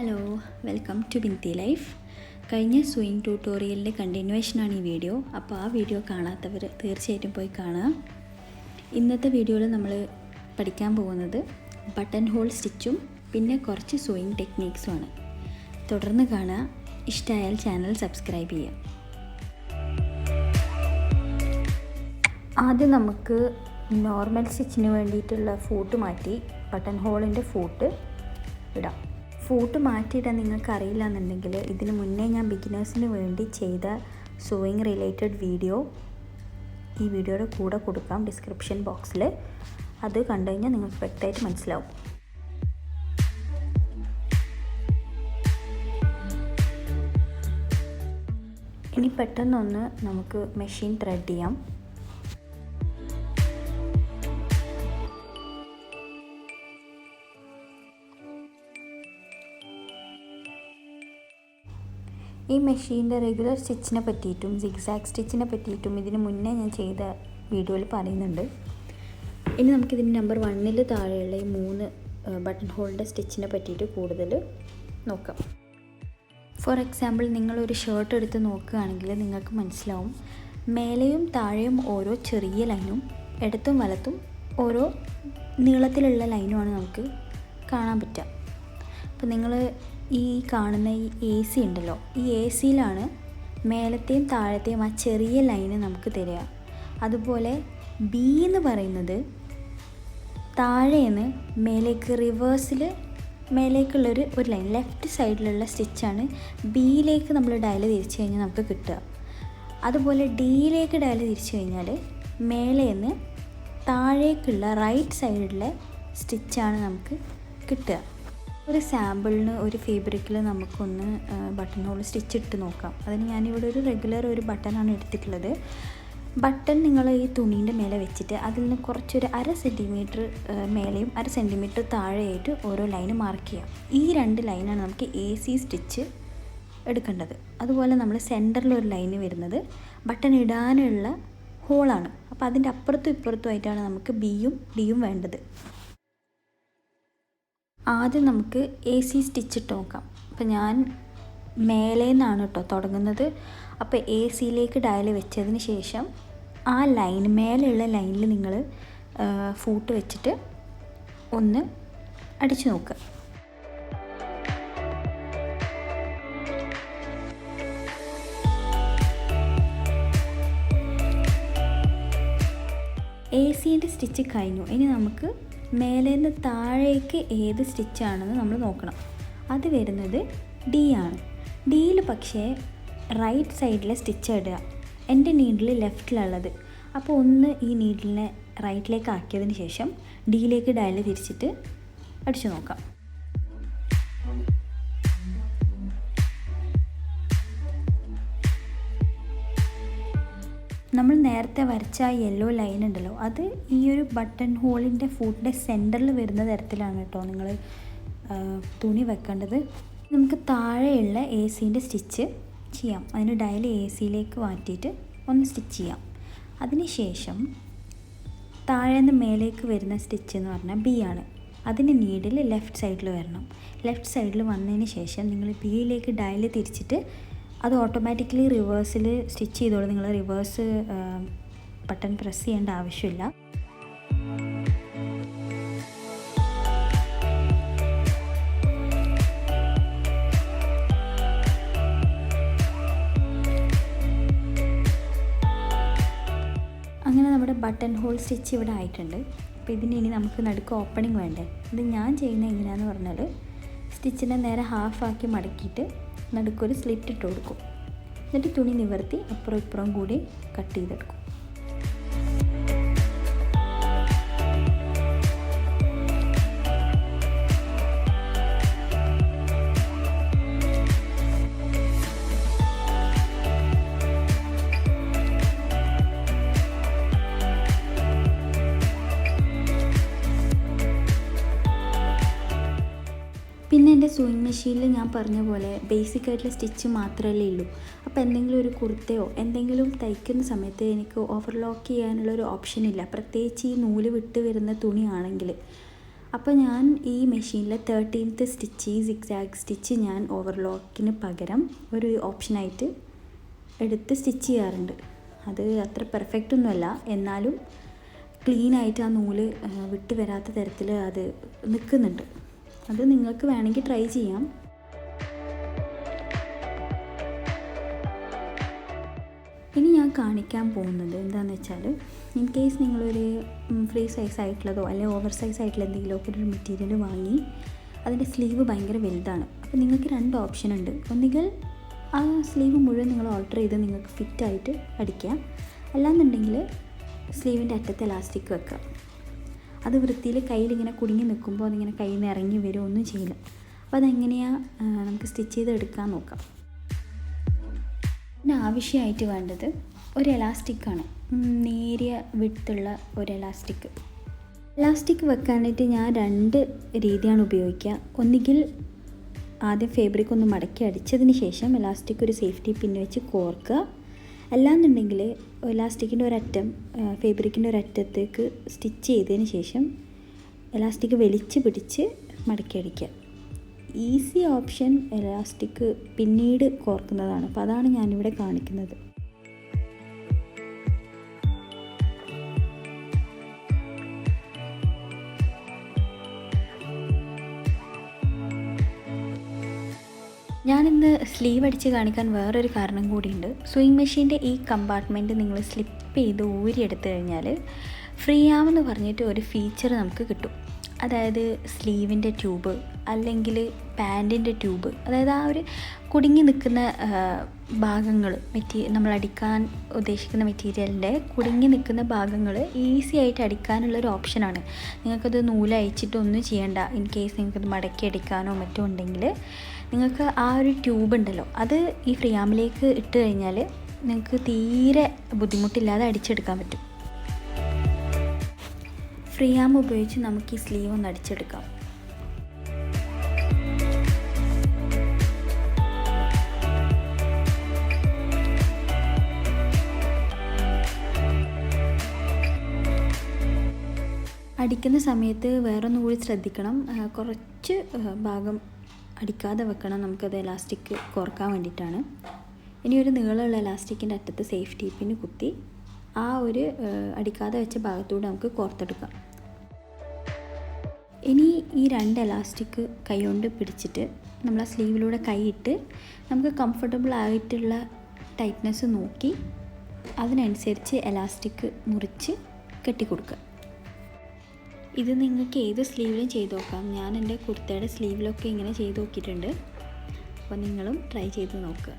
Hello, welcome to ബിന്തി life. കഴിഞ്ഞ swing ട്യൂട്ടോറിയലിൻ്റെ കണ്ടിന്യൂവേഷനാണ് ഈ വീഡിയോ. അപ്പോൾ ആ വീഡിയോ കാണാത്തവർ തീർച്ചയായിട്ടും പോയി കാണുക. ഇന്നത്തെ വീഡിയോയിൽ നമ്മൾ പഠിക്കാൻ പോകുന്നത് ബട്ടൺ ഹോൾ സ്റ്റിച്ചും പിന്നെ കുറച്ച് സ്വിങ് ടെക്നീക്സുമാണ്. തുടർന്ന് കാണുക. ഇഷ്ടമായാൽ ചാനൽ സബ്സ്ക്രൈബ് ചെയ്യാം. ആദ്യം നമുക്ക് നോർമൽ സ്റ്റിച്ചിന് വേണ്ടിയിട്ടുള്ള ഫൂട്ട് മാറ്റി ബട്ടൺ ഹോളിൻ്റെ ഫൂട്ട് ഇടാം. ഫൂട്ട് മാറ്റിയിടാൻ നിങ്ങൾക്ക് അറിയില്ല എന്നുണ്ടെങ്കിൽ ഇതിന് മുന്നേ ഞാൻ ബിഗിനേഴ്സിന് വേണ്ടി ചെയ്ത സൂയിങ് റിലേറ്റഡ് വീഡിയോ ഈ വീഡിയോയുടെ കൂടെ കൊടുക്കാം ഡിസ്ക്രിപ്ഷൻ ബോക്സിൽ. അത് കണ്ടു കഴിഞ്ഞാൽ നിങ്ങൾക്ക് വ്യക്തമായിട്ട് മനസ്സിലാവും. ഇനി പെട്ടെന്നൊന്ന് നമുക്ക് മെഷീൻ ത്രെഡ് ചെയ്യാം. ഈ മെഷീൻ്റെ റെഗുലർ സ്റ്റിച്ചിനെ പറ്റിയിട്ടും സിഗ്സാഗ് സ്റ്റിച്ചിനെ പറ്റിയിട്ടും ഇതിന് മുന്നേ ഞാൻ ചെയ്ത വീഡിയോയിൽ പറയുന്നുണ്ട്. ഇനി നമുക്കിതിൻ്റെ നമ്പർ 1 താഴെയുള്ള ഈ 3 ബട്ടൺ ഹോളിൻ്റെ സ്റ്റിച്ചിനെ പറ്റിയിട്ട് കൂടുതൽ നോക്കാം. ഫോർ എക്സാമ്പിൾ, നിങ്ങളൊരു ഷർട്ട് എടുത്ത് നോക്കുകയാണെങ്കിൽ നിങ്ങൾക്ക് മനസ്സിലാവും, മേലെയും താഴെയും ഓരോ ചെറിയ ലൈനും ഇടത്തും വലത്തും ഓരോ നീളത്തിലുള്ള ലൈനുമാണ് നമുക്ക് കാണാൻ പറ്റുക. അപ്പോൾ നിങ്ങൾ ഈ കാണുന്ന ഈ എ സി ഉണ്ടല്ലോ, ഈ എ സിയിലാണ് മേലത്തെയും താഴത്തെയും ആ ചെറിയ ലൈന് നമുക്ക് തരിക. അതുപോലെ ബി എന്ന് പറയുന്നത് താഴേന്ന് മേലേക്ക് റിവേഴ്സിൽ മേലേക്കുള്ളൊരു ലൈൻ, ലെഫ്റ്റ് സൈഡിലുള്ള സ്റ്റിച്ചാണ് ബിയിലേക്ക് നമ്മൾ ഡയൽ തിരിച്ചു കഴിഞ്ഞാൽ നമുക്ക് കിട്ടുക. അതുപോലെ ഡിയിലേക്ക് ഡയൽ തിരിച്ചു കഴിഞ്ഞാൽ മേലേന്ന് താഴേക്കുള്ള റൈറ്റ് സൈഡിലെ സ്റ്റിച്ചാണ് നമുക്ക് കിട്ടുക. ഒരു സാമ്പിളിന് ഒരു ഫാബ്രിക്കിൽ നമുക്കൊന്ന് ബട്ടൺ ഹോൾ സ്റ്റിച്ച് ഇട്ട് നോക്കാം. അതിന് ഞാനിവിടെ ഒരു റെഗുലർ ഒരു ബട്ടണാണ് എടുത്തിട്ടുള്ളത്. ബട്ടൺ നിങ്ങൾ ഈ തുണീൻ്റെ മേലെ വെച്ചിട്ട് അതിൽ നിന്ന് കുറച്ചൊരു 1/2 സെൻറ്റിമീറ്റർ മേലെയും 1/2 സെൻറ്റിമീറ്റർ താഴെയായിട്ട് ഓരോ ലൈന് മാർക്ക് ചെയ്യാം. ഈ 2 ലൈനാണ് നമുക്ക് എ സി സ്റ്റിച്ച് എടുക്കേണ്ടത്. അതുപോലെ നമ്മൾ സെൻറ്ററിലൊരു ലൈന് വരുന്നത് ബട്ടൺ ഇടാനുള്ള ഹോളാണ്. അപ്പോൾ അതിൻ്റെ അപ്പുറത്തും ഇപ്പുറത്തുമായിട്ടാണ് നമുക്ക് ബിയും ഡിയും വേണ്ടത്. ആദ്യം നമുക്ക് എ സി സ്റ്റിച്ച് ഇട്ട് നോക്കാം. അപ്പോൾ ഞാൻ മേലേന്നാണ് കേട്ടോ തുടങ്ങുന്നത്. അപ്പോൾ എ സിയിലേക്ക് ഡയൽ വെച്ചതിന് ശേഷം ആ ലൈൻ മേലെയുള്ള ലൈനിൽ നിങ്ങൾ ഫൂട്ട് വെച്ചിട്ട് ഒന്ന് അടിച്ചു നോക്കുക. എ സിൻ്റെ സ്റ്റിച്ച് കഴിഞ്ഞു. ഇനി നമുക്ക് മേലേന്ന് താഴേക്ക് ഏത് സ്റ്റിച്ചാണെന്ന് നമ്മൾ നോക്കണം. അത് വരുന്നത് ഡി ആണ്. ഡിയിൽ പക്ഷേ റൈറ്റ് സൈഡിലെ സ്റ്റിച്ച് ഇടുക. എൻ്റെ നീഡിൽ ലെഫ്റ്റിലുള്ളത്. അപ്പോൾ ഒന്ന് ഈ നീഡിലിനെ റൈറ്റിലേക്ക് ആക്കിയതിന് ശേഷം ഡിയിലേക്ക് ഡയൽ തിരിച്ചിട്ട് അടിച്ചു നോക്കാം. നമ്മൾ നേരത്തെ വരച്ച ആ യെല്ലോ ലൈൻ ഉണ്ടല്ലോ, അത് ഈ ഒരു ബട്ടൺ ഹോളിൻ്റെ ഫൂട്ടിൻ്റെ സെൻറ്ററിൽ വരുന്ന തരത്തിലാണ് കേട്ടോ നിങ്ങൾ തുണി വെക്കേണ്ടത്. നമുക്ക് താഴെയുള്ള എ സിൻ്റെ സ്റ്റിച്ച് ചെയ്യാം. അതിന് ഡയൽ എ സിയിലേക്ക് മാറ്റിയിട്ട് ഒന്ന് സ്റ്റിച്ച് ചെയ്യാം. അതിനുശേഷം താഴേന്ന് മേലേക്ക് വരുന്ന സ്റ്റിച്ച് എന്ന് പറഞ്ഞാൽ ബി ആണ്. അതിന് നീഡിൽ ലെഫ്റ്റ് സൈഡിൽ വരണം. ലെഫ്റ്റ് സൈഡിൽ വന്നതിന് ശേഷം നിങ്ങൾ ബിയിലേക്ക് ഡയൽ തിരിച്ചിട്ട് അത് ഓട്ടോമാറ്റിക്കലി റിവേഴ്സിൽ സ്റ്റിച്ച് ചെയ്തോളൂ. നിങ്ങൾ റിവേഴ്സ് ബട്ടൺ പ്രസ് ചെയ്യേണ്ട ആവശ്യമില്ല. അങ്ങനെ നമ്മുടെ ബട്ടൺ ഹോൾ സ്റ്റിച്ച് ഇവിടെ ആയിട്ടുണ്ട്. അപ്പോൾ ഇതിന് ഇനി നമുക്ക് നടുക്ക് ഓപ്പണിങ് വേണ്ടേ. ഇത് ഞാൻ ചെയ്യുന്നത് എങ്ങനെയാണെന്ന് പറഞ്ഞാൽ, സ്റ്റിച്ചിനെ നേരെ ഹാഫാക്കി മടക്കിയിട്ട് നടുക്കൊരു സ്ലിറ്റ് ഇട്ട് കൊടുക്കും. എന്നിട്ട് തുണി നിവർത്തി അപ്പുറം ഇപ്പുറം കൂടി കട്ട് ചെയ്തെടുക്കും. പിന്നെ എൻ്റെ സൂയിങ് മെഷീനിൽ ഞാൻ പറഞ്ഞ പോലെ ബേസിക് ആയിട്ടുള്ള സ്റ്റിച്ച് മാത്രമല്ലേ ഉള്ളൂ. അപ്പോൾ എന്തെങ്കിലും ഒരു കുർത്തയോ എന്തെങ്കിലും തയ്ക്കുന്ന സമയത്ത് എനിക്ക് ഓവർലോക്ക് ചെയ്യാനുള്ളൊരു ഓപ്ഷൻ ഇല്ല. പ്രത്യേകിച്ച് ഈ നൂല് വിട്ട് വരുന്ന തുണിയാണെങ്കിൽ അപ്പോൾ ഞാൻ ഈ മെഷീനിൽ 13th സ്റ്റിച്ച്, ഈ സിക്സാഗ് സ്റ്റിച്ച് ഞാൻ ഓവർലോക്കിന് പകരം ഒരു ഓപ്ഷനായിട്ട് എടുത്ത് സ്റ്റിച്ച് ചെയ്യാറുണ്ട്. അത് അത്ര പെർഫെക്റ്റ് ഒന്നുമല്ല, എന്നാലും ക്ലീനായിട്ട് ആ നൂല് വിട്ട് വരാത്ത തരത്തിൽ അത് നിൽക്കുന്നുണ്ട്. അത് നിങ്ങൾക്ക് വേണമെങ്കിൽ ട്രൈ ചെയ്യാം. ഇനി ഞാൻ കാണിക്കാൻ പോകുന്നത് എന്താണെന്ന് വെച്ചാൽ, ഇൻ കേസ് നിങ്ങളൊരു ഫ്രീ സൈസ് ആയിട്ടുള്ളതോ അല്ലെങ്കിൽ ഓവർ സൈസ് ആയിട്ടുള്ള എന്തെങ്കിലുമൊക്കെ ഒരു മെറ്റീരിയൽ വാങ്ങി അതിൻ്റെ സ്ലീവ് ഭയങ്കര വലുതാണ്. അപ്പോൾ നിങ്ങൾക്ക് 2 ഓപ്ഷൻ ഉണ്ട്. ഒന്നുകിൽ ആ സ്ലീവ് മുഴുവൻ നിങ്ങൾ ഓൾട്ടർ ചെയ്ത് നിങ്ങൾക്ക് ഫിറ്റായിട്ട് അടിക്കാം, അല്ലാന്നുണ്ടെങ്കിൽ സ്ലീവിൻ്റെ അറ്റത്ത് എലാസ്റ്റിക് വെക്കുക. അത് വൃത്തിയിൽ കയ്യിലിങ്ങനെ കുടുങ്ങി നിൽക്കുമ്പോൾ അതിങ്ങനെ കയ്യിൽ നിന്ന് ഇറങ്ങി വരും, ഒന്നും ചെയ്യില്ല. അപ്പോൾ അതെങ്ങനെയാണ് നമുക്ക് സ്റ്റിച്ച് ചെയ്ത് എടുക്കാൻ നോക്കാം. പിന്നെ ആവശ്യമായിട്ട് വേണ്ടത് ഒരു എലാസ്റ്റിക്കാണ്, നേരിയ വിട്ടുള്ള ഒരു എലാസ്റ്റിക്. എലാസ്റ്റിക് വെക്കാനായിട്ട് ഞാൻ 2 രീതിയാണ് ഉപയോഗിക്കുക. ഒന്നുകിൽ ആദ്യം ഫാബ്രിക് ഒന്ന് മടക്കി അടിച്ചതിന് ശേഷം എലാസ്റ്റിക് ഒരു സേഫ്റ്റി പിന്ന് വെച്ച് കോർക്കുക, അല്ലാന്നുണ്ടെങ്കിൽ എലാസ്റ്റിക്കിൻ്റെ ഒരറ്റം ഫാബ്രിക്കിൻ്റെ ഒരറ്റത്തേക്ക് സ്റ്റിച്ച് ചെയ്തതിന് ശേഷം എലാസ്റ്റിക് വലിച്ച് പിടിച്ച് മടക്കി അടിക്കുക. ഈസി ഓപ്ഷൻ എലാസ്റ്റിക് പിന്നീട് കോർക്കുന്നതാണ്. അപ്പോൾ അതാണ് ഞാനിവിടെ കാണിക്കുന്നത്. ഞാനിന്ന് സ്ലീവ് അടിച്ച് കാണിക്കാൻ വേറൊരു കാരണം കൂടിയുണ്ട്. സ്വിങ് മെഷീൻ്റെ ഈ കമ്പാർട്ട്മെൻറ്റ് നിങ്ങൾ സ്ലിപ്പ് ചെയ്ത് ഊരിയെടുത്ത് കഴിഞ്ഞാൽ ഫ്രീ ആമെന്ന് പറഞ്ഞിട്ട് ഒരു ഫീച്ചർ നമുക്ക് കിട്ടും. അതായത് സ്ലീവിൻ്റെ ട്യൂബ് അല്ലെങ്കിൽ പാൻറ്റിൻ്റെ ട്യൂബ്, അതായത് ആ ഒരു കുടുങ്ങി നിൽക്കുന്ന ഭാഗങ്ങൾ, നമ്മൾ അടിക്കാൻ ഉദ്ദേശിക്കുന്ന മെറ്റീരിയലിൻ്റെ കുടുങ്ങി നിൽക്കുന്ന ഭാഗങ്ങൾ ഈസി ആയിട്ട് അടിക്കാനുള്ളൊരു ഓപ്ഷനാണ്. നിങ്ങൾക്കത് നൂലയച്ചിട്ടൊന്നും ചെയ്യേണ്ട. ഇൻ കേസ് നിങ്ങൾക്കത് മടക്കി അടിക്കാനോ മറ്റോ ഉണ്ടെങ്കിൽ നിങ്ങൾക്ക് ആ ഒരു ട്യൂബ് ഉണ്ടല്ലോ, അത് ഈ ഫ്രീയാമിലേക്ക് ഇട്ട് കഴിഞ്ഞാൽ നിങ്ങൾക്ക് തീരെ ബുദ്ധിമുട്ടില്ലാതെ അടിച്ചെടുക്കാൻ പറ്റും. ഫ്രീയാം ഉപയോഗിച്ച് നമുക്ക് ഈ സ്ലീവ് ഒന്ന് അടിച്ചെടുക്കാം. അടിക്കുന്ന സമയത്ത് വേറൊന്നും കൂടി ശ്രദ്ധിക്കണം, കുറച്ച് ഭാഗം അടിക്കാതെ വെക്കണം. നമുക്കത് എലാസ്റ്റിക് കോർക്കാൻ വേണ്ടിയിട്ടാണ്. ഇനി ഒരു നീളമുള്ള എലാസ്റ്റിക്കിൻ്റെ അറ്റത്ത് സേഫ്റ്റി പിന്ന് കുത്തി ആ ഒരു അടിക്കാതെ വെച്ച ഭാഗത്തൂടെ നമുക്ക് കോർത്തെടുക്കാം. ഇനി ഈ 2 എലാസ്റ്റിക് കൈ കൊണ്ട് പിടിച്ചിട്ട് നമ്മൾ ആ സ്ലീവിലൂടെ കൈയിട്ട് നമുക്ക് കംഫർട്ടബിൾ ആയിട്ടുള്ള ടൈറ്റ്നെസ് നോക്കി അതിനനുസരിച്ച് എലാസ്റ്റിക് മുറിച്ച് കെട്ടിക്കൊടുക്കുക. ഇത് നിങ്ങൾക്ക് ഏത് സ്ലീവിലും ചെയ്ത് നോക്കാം. ഞാൻ എൻ്റെ കുർത്തയുടെ സ്ലീവിലൊക്കെ ഇങ്ങനെ ചെയ്ത് നോക്കിയിട്ടുണ്ട്. അപ്പോൾ നിങ്ങളും ട്രൈ ചെയ്ത് നോക്കുക.